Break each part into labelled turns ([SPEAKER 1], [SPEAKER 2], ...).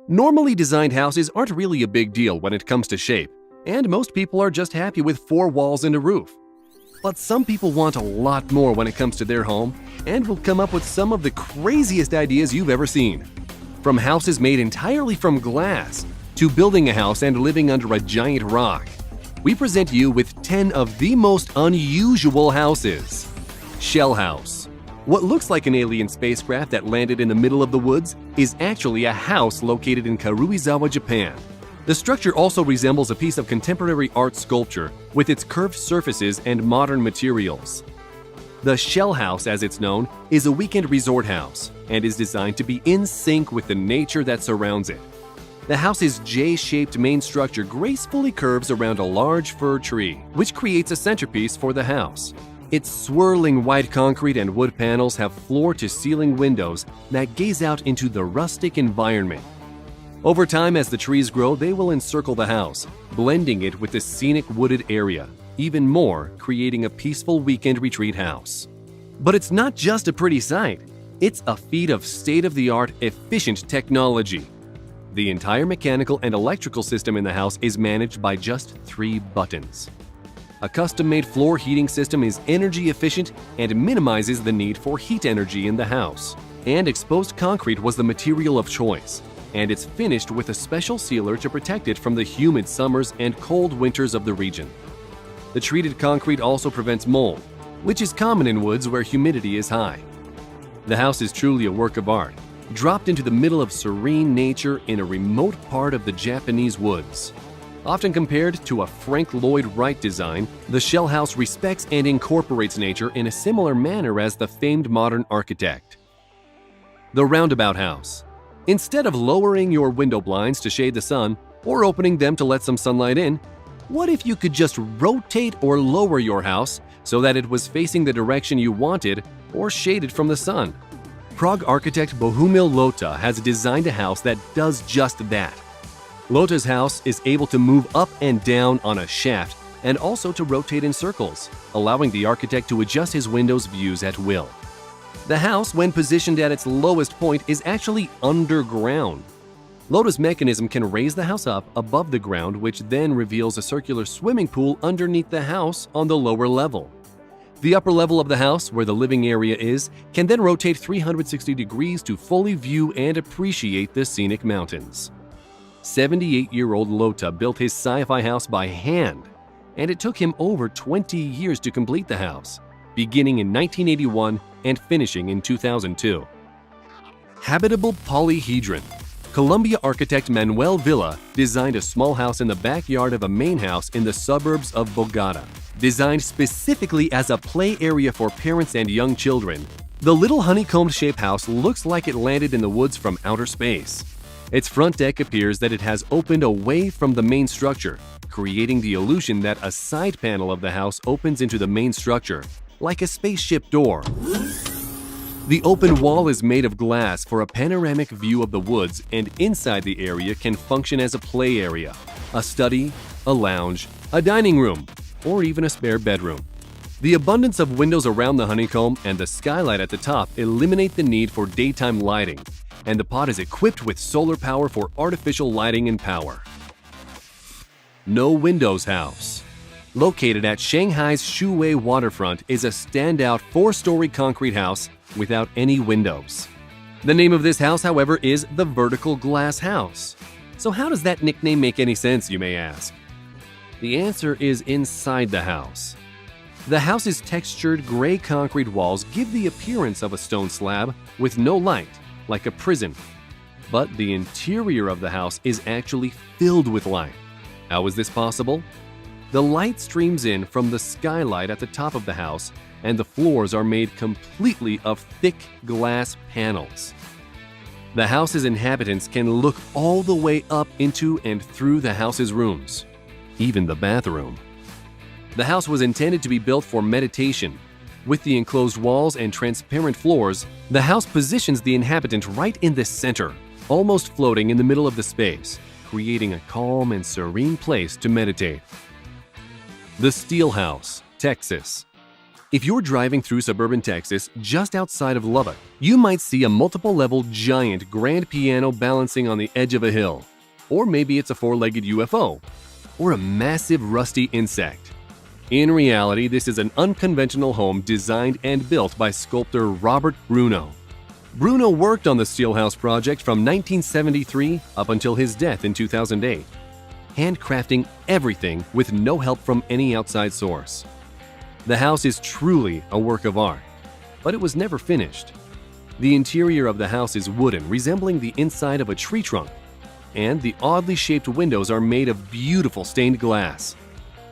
[SPEAKER 1] Normally designed houses aren't really a big deal when it comes to shape, and most people are just happy with 4 walls and a roof. But some people want a lot more when it comes to their home and will come up with some of the craziest ideas you've ever seen. From houses made entirely from glass to building a house and living under a giant rock, we present you with 10 of the most unusual houses. Shell House. What looks like an alien spacecraft that landed in the middle of the woods is actually a house located in Karuizawa, Japan. The structure also resembles a piece of contemporary art sculpture with its curved surfaces and modern materials. The Shell House, as it's known, is a weekend resort house and is designed to be in sync with the nature that surrounds it. The house's J-shaped main structure gracefully curves around a large fir tree, which creates a centerpiece for the house. Its swirling white concrete and wood panels have floor-to-ceiling windows that gaze out into the rustic environment. Over time, as the trees grow, they will encircle the house, blending it with the scenic wooded area, even more creating a peaceful weekend retreat house. But it's not just a pretty sight. It's a feat of state-of-the-art, efficient technology. The entire mechanical and electrical system in the house is managed by just 3 buttons. A custom-made floor heating system is energy efficient and minimizes the need for heat energy in the house. And exposed concrete was the material of choice, and it's finished with a special sealer to protect it from the humid summers and cold winters of the region. The treated concrete also prevents mold, which is common in woods where humidity is high. The house is truly a work of art, dropped into the middle of serene nature in a remote part of the Japanese woods. Often compared to a Frank Lloyd Wright design, the Shell House respects and incorporates nature in a similar manner as the famed modern architect. The Roundabout House. Instead of lowering your window blinds to shade the sun or opening them to let some sunlight in, what if you could just rotate or lower your house so that it was facing the direction you wanted or shaded from the sun? Prague architect Bohumil Lota has designed a house that does just that. Lota's house is able to move up and down on a shaft and also to rotate in circles, allowing the architect to adjust his window's views at will. The house, when positioned at its lowest point, is actually underground. Lota's mechanism can raise the house up above the ground, which then reveals a circular swimming pool underneath the house on the lower level. The upper level of the house, where the living area is, can then rotate 360 degrees to fully view and appreciate the scenic mountains. 78-year-old Lota built his sci-fi house by hand, and it took him over 20 years to complete the house, beginning in 1981 and finishing in 2002. Habitable Polyhedron. Colombia architect Manuel Villa designed a small house in the backyard of a main house in the suburbs of Bogota. Designed specifically as a play area for parents and young children, the little honeycomb-shaped house looks like it landed in the woods from outer space. Its front deck appears that it has opened away from the main structure, creating the illusion that a side panel of the house opens into the main structure, like a spaceship door. The open wall is made of glass for a panoramic view of the woods, and inside the area can function as a play area, a study, a lounge, a dining room, or even a spare bedroom. The abundance of windows around the honeycomb and the skylight at the top eliminate the need for daytime lighting, and the pod is equipped with solar power for artificial lighting and power. No Windows House. Located at Shanghai's Shuwei waterfront is a standout 4-story concrete house without any windows. The name of this house, however, is the Vertical Glass House. So how does that nickname make any sense, you may ask? The answer is inside the house. The house's textured gray concrete walls give the appearance of a stone slab with no light, like a prison. But the interior of the house is actually filled with light. How is this possible? The light streams in from the skylight at the top of the house, and the floors are made completely of thick glass panels. The house's inhabitants can look all the way up into and through the house's rooms, even the bathroom. The house was intended to be built for meditation. With the enclosed walls and transparent floors, the house positions the inhabitant right in the center, almost floating in the middle of the space, creating a calm and serene place to meditate. The Steel House, Texas. If you're driving through suburban Texas just outside of Lubbock, you might see a multiple-level giant grand piano balancing on the edge of a hill. Or maybe it's a four-legged UFO, or a massive rusty insect. In reality, this is an unconventional home designed and built by sculptor Robert Bruno. Bruno worked on the Steelhouse project from 1973 up until his death in 2008, handcrafting everything with no help from any outside source. The house is truly a work of art, but it was never finished. The interior of the house is wooden, resembling the inside of a tree trunk, and the oddly shaped windows are made of beautiful stained glass.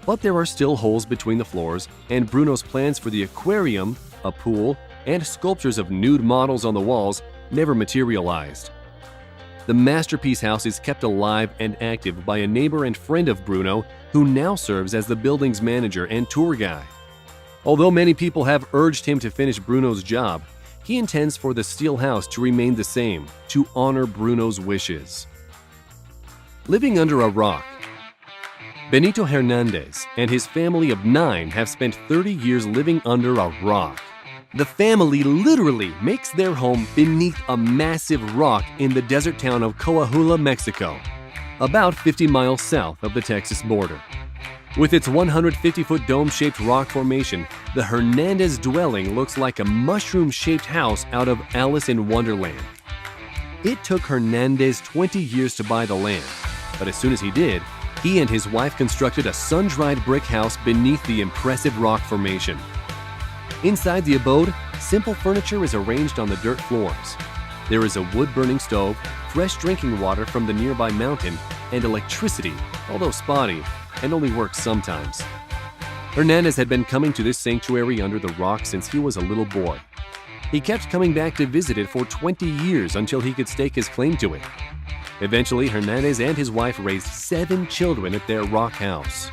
[SPEAKER 1] But there are still holes between the floors, and Bruno's plans for the aquarium, a pool, and sculptures of nude models on the walls never materialized. The masterpiece house is kept alive and active by a neighbor and friend of Bruno, who now serves as the building's manager and tour guide. Although many people have urged him to finish Bruno's job, he intends for the Steelhouse to remain the same, to honor Bruno's wishes. Living under a rock. Benito Hernandez and his family of 9 have spent 30 years living under a rock. The family literally makes their home beneath a massive rock in the desert town of Coahuila, Mexico, about 50 miles south of the Texas border. With its 150-foot dome-shaped rock formation, the Hernandez dwelling looks like a mushroom-shaped house out of Alice in Wonderland. It took Hernandez 20 years to buy the land, but as soon as he did, he and his wife constructed a sun-dried brick house beneath the impressive rock formation. Inside the abode, simple furniture is arranged on the dirt floors. There is a wood-burning stove, fresh drinking water from the nearby mountain, and electricity, although spotty, and only works sometimes. Hernandez had been coming to this sanctuary under the rock since he was a little boy. He kept coming back to visit it for 20 years until he could stake his claim to it. Eventually, Hernandez and his wife raised 7 children at their rock house.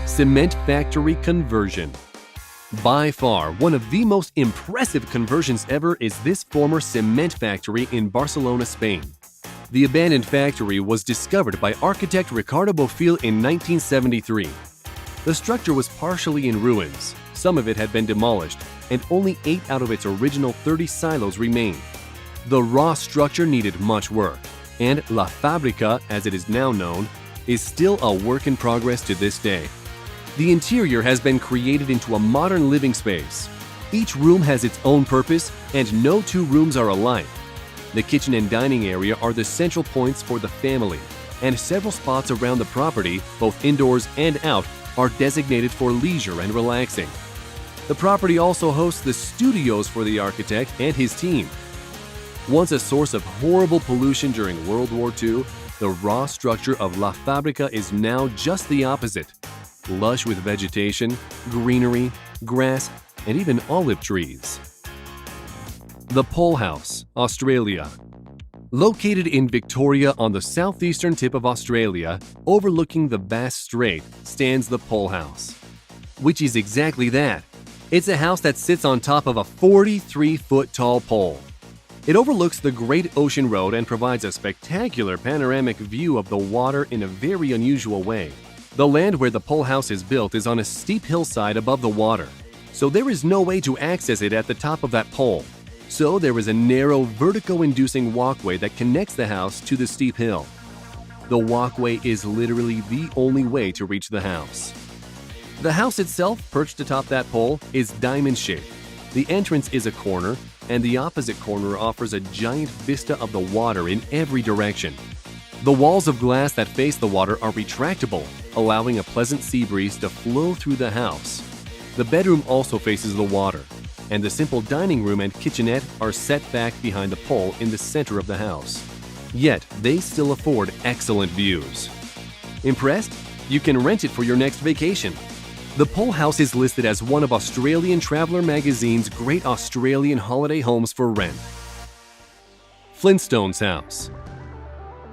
[SPEAKER 1] Cement factory conversion. By far, one of the most impressive conversions ever is this former cement factory in Barcelona, Spain. The abandoned factory was discovered by architect Ricardo Bofill in 1973. The structure was partially in ruins, some of it had been demolished, and only 8 out of its original 30 silos remained. The raw structure needed much work, and La Fábrica, as it is now known, is still a work in progress to this day. The interior has been created into a modern living space. Each room has its own purpose, and no 2 rooms are alike. The kitchen and dining area are the central points for the family, and several spots around the property, both indoors and out, are designated for leisure and relaxing. The property also hosts the studios for the architect and his team. Once a source of horrible pollution during World War II, the raw structure of La Fábrica is now just the opposite. Lush with vegetation, greenery, grass, and even olive trees. The Pole House, Australia. Located in Victoria on the southeastern tip of Australia, overlooking the Bass Strait, stands the Pole House. Which is exactly that. It's a house that sits on top of a 43-foot tall pole. It overlooks the Great Ocean Road and provides a spectacular panoramic view of the water in a very unusual way. The land where the pole house is built is on a steep hillside above the water, so there is no way to access it at the top of that pole. So there is a narrow, vertigo-inducing walkway that connects the house to the steep hill. The walkway is literally the only way to reach the house. The house itself, perched atop that pole, is diamond-shaped. The entrance is a corner, and the opposite corner offers a giant vista of the water in every direction. The walls of glass that face the water are retractable, allowing a pleasant sea breeze to flow through the house. The bedroom also faces the water, and the simple dining room and kitchenette are set back behind the pole in the center of the house. Yet, they still afford excellent views. Impressed? You can rent it for your next vacation. The Pole House is listed as one of Australian Traveller magazine's great Australian holiday homes for rent. Flintstones House.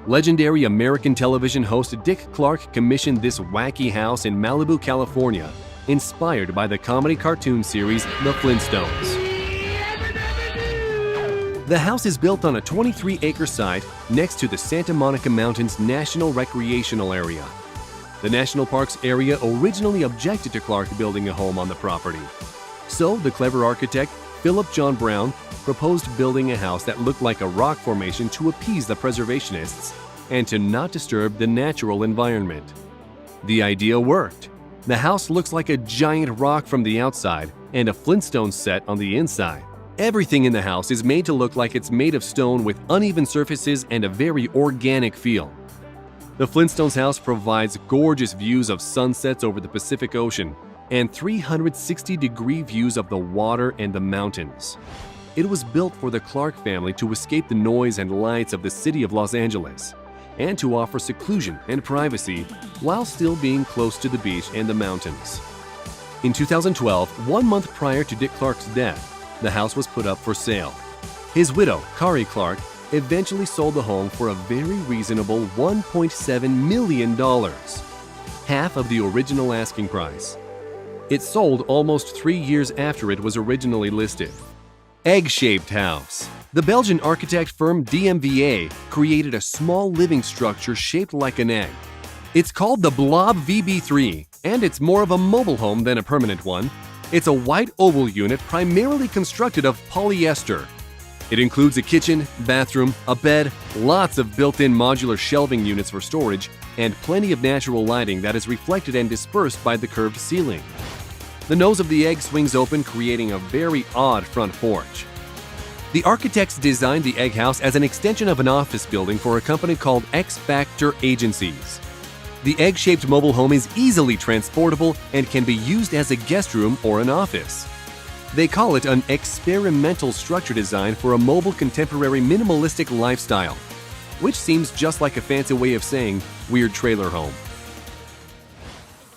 [SPEAKER 1] Legendary American television host Dick Clark commissioned this wacky house in Malibu, California, inspired by the comedy cartoon series The Flintstones. The house is built on a 23-acre site next to the Santa Monica Mountains National Recreational Area. The National Parks area originally objected to Clark building a home on the property. So the clever architect, Philip John Brown, proposed building a house that looked like a rock formation to appease the preservationists and to not disturb the natural environment. The idea worked. The house looks like a giant rock from the outside and a Flintstone set on the inside. Everything in the house is made to look like it's made of stone with uneven surfaces and a very organic feel. The Flintstones house provides gorgeous views of sunsets over the Pacific Ocean and 360-degree views of the water and the mountains. It was built for the Clark family to escape the noise and lights of the city of Los Angeles and to offer seclusion and privacy while still being close to the beach and the mountains. In 2012, 1 month prior to Dick Clark's death, the house was put up for sale. His widow, Kari Clark, eventually sold the home for a very reasonable $1.7 million, half of the original asking price. It sold almost 3 years after it was originally listed. Egg-shaped house. The Belgian architect firm DMVA created a small living structure shaped like an egg. It's called the Blob VB3, and it's more of a mobile home than a permanent one. It's a white oval unit primarily constructed of polyester. It includes a kitchen, bathroom, a bed, lots of built-in modular shelving units for storage, and plenty of natural lighting that is reflected and dispersed by the curved ceiling. The nose of the egg swings open, creating a very odd front porch. The architects designed the egg house as an extension of an office building for a company called X Factor Agencies. The egg-shaped mobile home is easily transportable and can be used as a guest room or an office. They call it an experimental structure design for a mobile contemporary minimalistic lifestyle, which seems just like a fancy way of saying weird trailer home.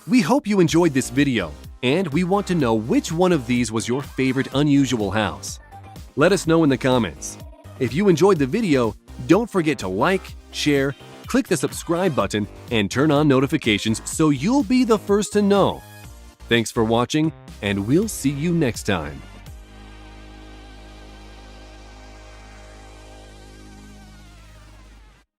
[SPEAKER 1] We hope you enjoyed this video, and we want to know which one of these was your favorite unusual house. Let us know in the comments. If you enjoyed the video, don't forget to like, share, click the subscribe button, and turn on notifications so you'll be the first to know. Thanks for watching, and we'll see you next time.